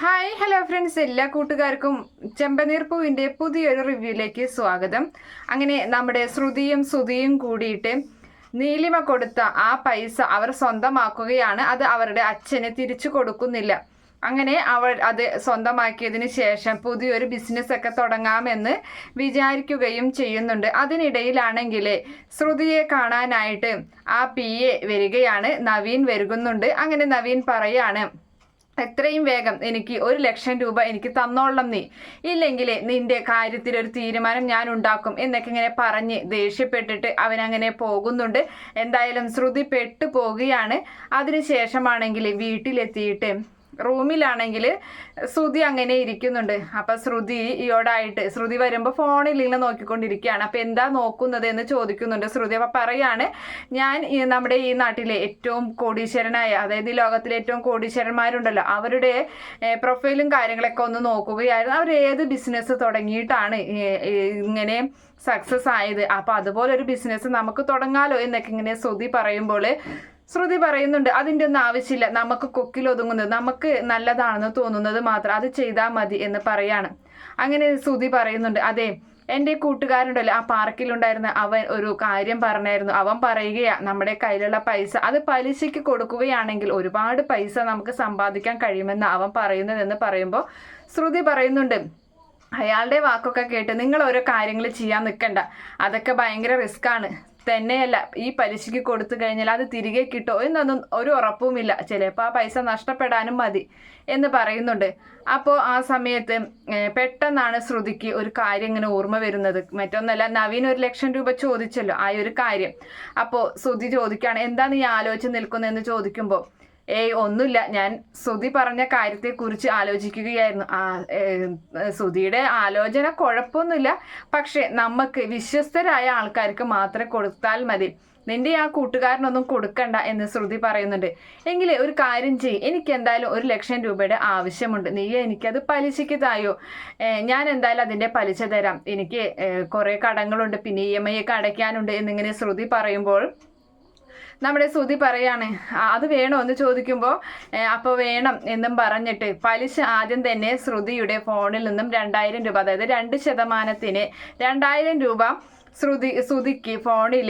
Hello friends, എല്ലാ കൂട്ടുകാർക്കും ചെമ്പനീർ പൂവിൻ്റെ പുതിയൊരു റിവ്യൂയിലേക്ക് സ്വാഗതം. അങ്ങനെ നമ്മുടെ ശ്രുതിയും സുധിയും കൂടിയിട്ട് നീലിമ കൊടുത്ത ആ പൈസ അവർ സ്വന്തമാക്കുകയാണ്. അത് അവരുടെ അച്ഛന് തിരിച്ചു കൊടുക്കുന്നില്ല. അങ്ങനെ അവൾ അത് സ്വന്തമാക്കിയതിന് ശേഷം പുതിയൊരു ബിസിനസ് ഒക്കെ തുടങ്ങാമെന്ന് വിചാരിക്കുകയും ചെയ്യുന്നുണ്ട്. അതിനിടയിലാണെങ്കിൽ ശ്രുതിയെ കാണാനായിട്ട് ആ PA വരികയാണ്. നവീൻ വരുന്നുണ്ട്. അങ്ങനെ നവീൻ പറയാണ്, എത്രയും വേഗം എനിക്ക് 1,00,000 രൂപ എനിക്ക് തന്നോളണം, നീ ഇല്ലെങ്കിൽ നിന്റെ കാര്യത്തിൽ ഒരു തീരുമാനം ഞാൻ ഉണ്ടാക്കും എന്നൊക്കെ ഇങ്ങനെ പറഞ്ഞ് ദേഷ്യപ്പെട്ടിട്ട് അവനങ്ങനെ പോകുന്നുണ്ട്. എന്തായാലും ശ്രുതി പെട്ടു പോവുകയാണ്. അതിനുശേഷമാണെങ്കിൽ വീട്ടിലെത്തിയിട്ട് റൂമിലാണെങ്കിൽ ശ്രുതി അങ്ങനെ ഇരിക്കുന്നുണ്ട്. അപ്പം ശ്രുതി വരുമ്പോൾ ഫോണിൽ ഇങ്ങനെ നോക്കിക്കൊണ്ടിരിക്കുകയാണ്. അപ്പം എന്താ നോക്കുന്നത് എന്ന് ചോദിക്കുന്നുണ്ട് ശ്രുതി. അപ്പം പറയാണ്, ഞാൻ നമ്മുടെ ഈ നാട്ടിലെ ഏറ്റവും കോടീശ്വരനായ, അതായത് ഈ ലോകത്തിലെ ഏറ്റവും കോടീശ്വരന്മാരുണ്ടല്ലോ, അവരുടെ പ്രൊഫൈലും കാര്യങ്ങളൊക്കെ ഒന്ന് നോക്കുകയായിരുന്നു. അവർ ഏത് ബിസിനസ് തുടങ്ങിയിട്ടാണ് ഇങ്ങനെ സക്സസ് ആയത്, അപ്പം അതുപോലൊരു ബിസിനസ് നമുക്ക് തുടങ്ങാലോ എന്നൊക്കെ ഇങ്ങനെ ശ്രുതി പറയുന്നുണ്ട്. അതിൻ്റെ ഒന്നും ആവശ്യമില്ല, നമുക്ക് കൊക്കിലൊതുങ്ങുന്നത്, നമുക്ക് നല്ലതാണെന്ന് തോന്നുന്നത് മാത്രം അത് ചെയ്താൽ മതി എന്ന് പറയാണ്. അങ്ങനെ ശ്രുതി പറയുന്നുണ്ട്, അതെ, എൻ്റെ കൂട്ടുകാരുണ്ടല്ലോ, ആ പാർക്കിലുണ്ടായിരുന്ന അവൻ ഒരു കാര്യം പറഞ്ഞായിരുന്നു. അവൻ പറയുകയാ, നമ്മുടെ കയ്യിലുള്ള പൈസ അത് പലിശയ്ക്ക് കൊടുക്കുകയാണെങ്കിൽ ഒരുപാട് പൈസ നമുക്ക് സമ്പാദിക്കാൻ കഴിയുമെന്ന് അവൻ പറയുന്നതെന്ന് പറയുമ്പോൾ ശ്രുതി പറയുന്നുണ്ട്, അയാളുടെ വാക്കൊക്കെ കേട്ട് നിങ്ങൾ ഓരോ കാര്യങ്ങൾ ചെയ്യാൻ നിൽക്കണ്ട, അതൊക്കെ ഭയങ്കര റിസ്ക്കാണ്. തന്നെയല്ല, ഈ പലിശയ്ക്ക് കൊടുത്തു കഴിഞ്ഞാൽ അത് തിരികെ കിട്ടോ എന്നൊന്നും ഒരു ഉറപ്പുമില്ല, ചിലപ്പോൾ ആ പൈസ നഷ്ടപ്പെടാനും മതി എന്ന് പറയുന്നുണ്ട്. അപ്പോൾ ആ സമയത്ത് പെട്ടെന്നാണ് ശ്രുതിക്ക് ഒരു കാര്യം ഇങ്ങനെ ഓർമ്മ വരുന്നത്. മറ്റൊന്നല്ല, നവീൻ 1,00,000 രൂപ ചോദിച്ചല്ലോ, ആ ഒരു കാര്യം. അപ്പോൾ ശ്രുതി ചോദിക്കുകയാണ്, എന്താ നീ ആലോചിച്ച് നിൽക്കുന്നതെന്ന് ചോദിക്കുമ്പോൾ, ഒന്നുമില്ല, ഞാൻ ശ്രുതി പറഞ്ഞ കാര്യത്തെക്കുറിച്ച് ആലോചിക്കുകയായിരുന്നു. ശ്രുതിയുടെ ആലോചന കുഴപ്പമൊന്നുമില്ല, പക്ഷെ നമുക്ക് വിശ്വസ്തരായ ആൾക്കാർക്ക് മാത്രമേ കൊടുത്താൽ മതി, നിന്റെ ആ കൂട്ടുകാരനൊന്നും കൊടുക്കണ്ട എന്ന് ശ്രുതി പറയുന്നുണ്ട്. എങ്കിലേ ഒരു കാര്യം ചെയ്യ്, എനിക്ക് എന്തായാലും 1,00,000 രൂപയുടെ ആവശ്യമുണ്ട്, നീ എനിക്കത് പലിശയ്ക്ക് തായോ, ഞാൻ എന്തായാലും അതിൻ്റെ പലിശ തരാം, എനിക്ക് കുറേ കടങ്ങളുണ്ട്, പിന്നെ EMI ഒക്കെ അടയ്ക്കാനുണ്ട് എന്നിങ്ങനെ ശ്രുതി പറയുമ്പോൾ നമ്മുടെ ശ്രുതി പറയാണ്, അത് വേണോ എന്ന് ചോദിക്കുമ്പോൾ അപ്പോൾ വേണം എന്നും പറഞ്ഞിട്ട് പലിശ ആദ്യം തന്നെ ശ്രുതിയുടെ ഫോണിൽ നിന്നും 2,000 രൂപ, അതായത് 2% 2,000 രൂപ ശ്രുതിക്ക് ഫോണിൽ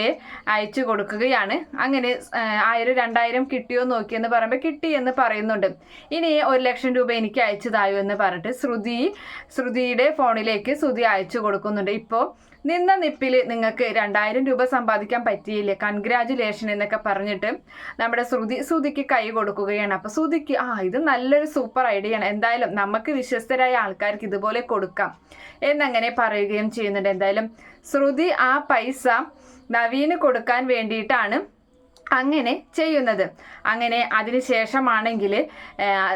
അയച്ചു കൊടുക്കുകയാണ്. അങ്ങനെ 2,000 കിട്ടിയോ നോക്കിയെന്ന് പറയുമ്പോൾ കിട്ടി എന്ന് പറയുന്നുണ്ട്. ഇനി 1,00,000 രൂപ എനിക്ക് അയച്ചതായോ എന്ന് പറഞ്ഞിട്ട് ശ്രുതിയുടെ ഫോണിലേക്ക് ശ്രുതി അയച്ചു കൊടുക്കുന്നുണ്ട്. ഇപ്പോൾ നിന്ന നിപ്പിൽ നിങ്ങൾക്ക് 2,000 രൂപ സമ്പാദിക്കാൻ പറ്റിയില്ലേ, കൺഗ്രാജുലേഷൻ എന്നൊക്കെ പറഞ്ഞിട്ട് നമ്മുടെ ശ്രുതിക്ക് കൈ കൊടുക്കുകയാണ്. അപ്പോൾ ശ്രുതിക്ക് ഇത് നല്ലൊരു സൂപ്പർ ഐഡിയ ആണ്, എന്തായാലും നമുക്ക് വിശ്വസ്തരായ ആൾക്കാർക്ക് ഇതുപോലെ കൊടുക്കാം എന്നങ്ങനെ പറയുകയും ചെയ്യുന്നുണ്ട്. എന്തായാലും ശ്രുതി ആ പൈസ നവീന് കൊടുക്കാൻ വേണ്ടിയിട്ടാണ് അങ്ങനെ ചെയ്യുന്നത്. അങ്ങനെ അതിനുശേഷമാണെങ്കിൽ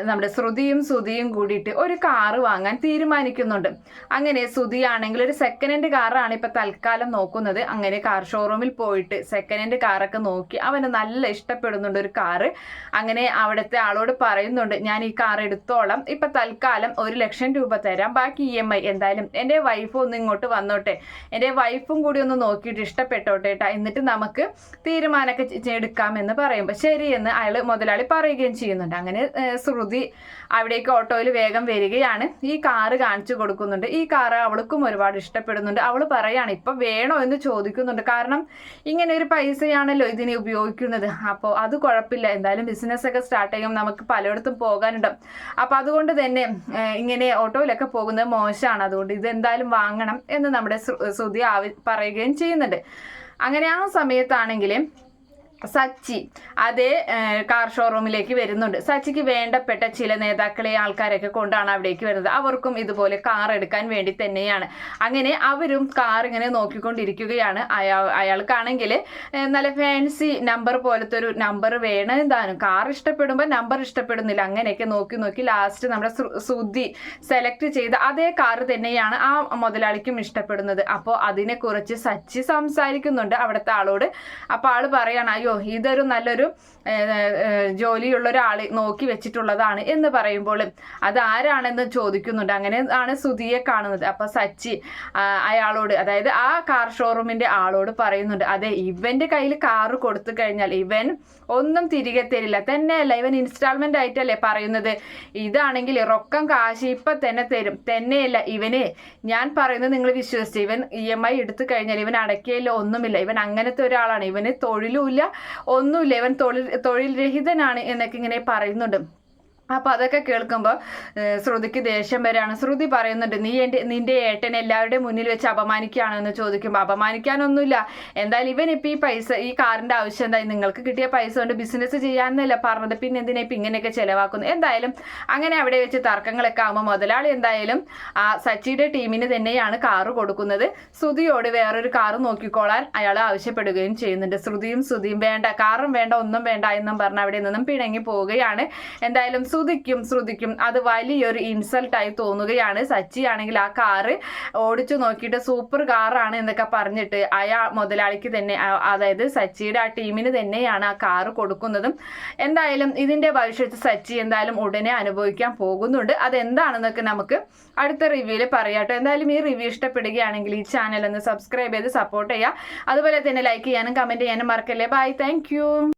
നമ്മുടെ ശ്രുതിയും കൂടിയിട്ട് ഒരു കാറ് വാങ്ങാൻ തീരുമാനിക്കുന്നുണ്ട്. അങ്ങനെ ശ്രുതിയാണെങ്കിൽ ഒരു സെക്കൻഡ് ഹാൻഡ് കാറാണ് ഇപ്പം തൽക്കാലം നോക്കുന്നത്. അങ്ങനെ കാർ ഷോറൂമിൽ പോയിട്ട് സെക്കൻഡ് ഹാൻഡ് കാറൊക്കെ നോക്കി അവന് നല്ല ഇഷ്ടപ്പെടുന്നുണ്ട് ഒരു കാറ്. അങ്ങനെ അവിടുത്തെ ആളോട് പറയുന്നുണ്ട്, ഞാൻ ഈ കാർ എടുത്തോളാം, ഇപ്പം തൽക്കാലം 1,00,000 രൂപ തരാം, ബാക്കി EMI. എന്തായാലും എൻ്റെ വൈഫ് ഒന്ന് ഇങ്ങോട്ട് വന്നോട്ടെ, എൻ്റെ വൈഫും കൂടി ഒന്ന് നോക്കിയിട്ട് ഇഷ്ടപ്പെട്ടോട്ടെ കേട്ടോ, എന്നിട്ട് നമുക്ക് തീരുമാനമൊക്കെ എടുക്കാമെന്ന് പറയുമ്പോൾ ശരി എന്ന് മുതലാളി പറയുകയും ചെയ്യുന്നുണ്ട്. അങ്ങനെ ശ്രുതി അവിടേക്ക് ഓട്ടോയിൽ വേഗം വരികയാണ്. ഈ കാറ് കാണിച്ചു കൊടുക്കുന്നുണ്ട്. ഈ കാറ് അവൾക്കും ഒരുപാട് ഇഷ്ടപ്പെടുന്നുണ്ട്. അവൾ പറയാണ്, ഇപ്പം വേണോ എന്ന് ചോദിക്കുന്നുണ്ട്. കാരണം ഇങ്ങനെ ഒരു പൈസയാണല്ലോ ഇതിനെ ഉപയോഗിക്കുന്നത്, അപ്പോൾ അത് കുഴപ്പമില്ല, എന്തായാലും ബിസിനസ്സൊക്കെ സ്റ്റാർട്ട് ചെയ്യുമ്പോൾ നമുക്ക് പലയിടത്തും പോകാനുണ്ട്, അപ്പോൾ അതുകൊണ്ട് തന്നെ ഇങ്ങനെ ഓട്ടോയിലൊക്കെ പോകുന്നത് മോശമാണ്, അതുകൊണ്ട് ഇതെന്തായാലും വാങ്ങണം എന്ന് നമ്മുടെ ശ്രുതി പറയുകയും ചെയ്യുന്നുണ്ട്. അങ്ങനെ ആ സമയത്താണെങ്കിൽ സച്ചി അതേ കാർ ഷോറൂമിലേക്ക് വരുന്നുണ്ട്. സച്ചിക്ക് വേണ്ടപ്പെട്ട ചില നേതാക്കളെ ആൾക്കാരൊക്കെ കൊണ്ടാണ് അവിടേക്ക് വരുന്നത്. അവർക്കും ഇതുപോലെ കാർ എടുക്കാൻ വേണ്ടി തന്നെയാണ്. അങ്ങനെ അവരും കാർ ഇങ്ങനെ നോക്കിക്കൊണ്ടിരിക്കുകയാണ്. അയാൾക്കാണെങ്കിൽ നല്ല ഫാൻസി നമ്പർ പോലത്തെ ഒരു നമ്പർ വേണം എന്താനും, കാർ ഇഷ്ടപ്പെടുമ്പോൾ നമ്പർ ഇഷ്ടപ്പെടുന്നില്ല. അങ്ങനെയൊക്കെ നോക്കി ലാസ്റ്റ് നമ്മുടെ ശ്രുതി സെലക്ട് ചെയ്ത അതേ കാർ തന്നെയാണ് ആ മുതലാളിക്കും ഇഷ്ടപ്പെടുന്നത്. അപ്പോൾ അതിനെക്കുറിച്ച് സച്ചി സംസാരിക്കുന്നുണ്ട് അവിടുത്തെ ആളോട്. അപ്പോൾ ആൾ പറയാണ്, അയ്യോ ഇതൊരു നല്ലൊരു ജോലിയുള്ള ഒരാൾ നോക്കി വെച്ചിട്ടുള്ളതാണ് എന്ന് പറയുമ്പോൾ അത് ആരാണെന്ന് ചോദിക്കുന്നുണ്ട്. അങ്ങനെ ആണ് ശ്രുതിയെ കാണുന്നത്. അപ്പൊ സച്ചി അയാളോട്, അതായത് ആ കാർ ഷോറൂമിന്റെ ആളോട് പറയുന്നുണ്ട്, അതെ ഇവന്റെ കയ്യിൽ കാറ് കൊടുത്തു കഴിഞ്ഞാൽ ഇവൻ ഒന്നും തിരികെ തരില്ല. തന്നെയല്ല, ഇവൻ ഇൻസ്റ്റാൾമെന്റ് ആയിട്ടല്ലേ പറയുന്നത്. ഇതാണെങ്കിൽ റൊക്കം കാശ് ഇപ്പൊ തന്നെ തരും. തന്നെയല്ല, ഇവന് ഞാൻ പറയുന്നത് നിങ്ങൾ വിശ്വസിച്ച് ഇവൻ EMI എടുത്തു കഴിഞ്ഞാൽ ഇവൻ അടയ്ക്കയില്ല, ഒന്നുമില്ല. ഇവൻ അങ്ങനത്തെ ഒരാളാണ്. ഇവന് തൊഴിലുമില്ല, ഒന്നുമില്ല. ഇവൻ തൊഴിൽ രഹിതനാണ് എന്നൊക്കെ ഇങ്ങനെ പറയുന്നുണ്ട്. അപ്പൊ അതൊക്കെ കേൾക്കുമ്പോൾ ശ്രുതിക്ക് ദേഷ്യം വരെയാണ്. ശ്രുതി പറയുന്നുണ്ട്, നിന്റെ ഏട്ടൻ എല്ലാവരുടെയും മുന്നിൽ വെച്ച് അപമാനിക്കുകയാണോ എന്ന് ചോദിക്കുമ്പോൾ അപമാനിക്കാനൊന്നുമില്ല. എന്തായാലും ഇവൻ ഇപ്പൊ ഈ കാറിന്റെ ആവശ്യം എന്തായി? നിങ്ങൾക്ക് കിട്ടിയ പൈസ കൊണ്ട് ബിസിനസ് ചെയ്യാന്നല്ല പറഞ്ഞത്, പിന്നെ എന്തിനാ ഇപ്പൊ ഇങ്ങനെയൊക്കെ ചെലവാക്കുന്നു? എന്തായാലും അങ്ങനെ അവിടെ വെച്ച് തർക്കങ്ങളൊക്കെ ആകുമ്പോൾ മുതലാളി എന്തായാലും ആ സച്ചിയുടെ ടീമിന് തന്നെയാണ് കാറ് കൊടുക്കുന്നത്. ശ്രുതിയോട് വേറൊരു കാറ് നോക്കിക്കോളാൻ അയാൾ ആവശ്യപ്പെടുകയും ചെയ്യുന്നുണ്ട്. ശ്രുതിയും വേണ്ട, കാറും വേണ്ട, ഒന്നും വേണ്ട എന്നും പറഞ്ഞ് അവിടെ നിന്നും പിണങ്ങി പോവുകയാണ്. എന്തായാലും ശ്രുതിക്കും അത് വലിയൊരു ഇൻസൾട്ടായി തോന്നുകയാണ്. സച്ചി ആണെങ്കിൽ ആ കാറ് ഓടിച്ചു നോക്കിയിട്ട് സൂപ്പർ കാറാണ് എന്നൊക്കെ പറഞ്ഞിട്ട് മുതലാളിക്ക് തന്നെ, അതായത് സച്ചിയുടെ ആ ടീമിന് തന്നെയാണ് ആ കാറ് കൊടുക്കുന്നതും. എന്തായാലും ഇതിന്റെ ഭവിഷ്യത്ത് സച്ചി എന്തായാലും ഉടനെ അനുഭവിക്കാൻ പോകുന്നുണ്ട്. അതെന്താണെന്നൊക്കെ നമുക്ക് അടുത്ത റിവ്യൂവിൽ പറയാട്ടോ. എന്തായാലും ഈ റിവ്യൂ ഇഷ്ടപ്പെടുകയാണെങ്കിൽ ഈ ചാനൽ ഒന്ന് സബ്സ്ക്രൈബ് ചെയ്ത് സപ്പോർട്ട് ചെയ്യുക. അതുപോലെ തന്നെ ലൈക്ക് ചെയ്യാനും കമന്റ് ചെയ്യാനും മറക്കല്ലേ. Bye, thank U.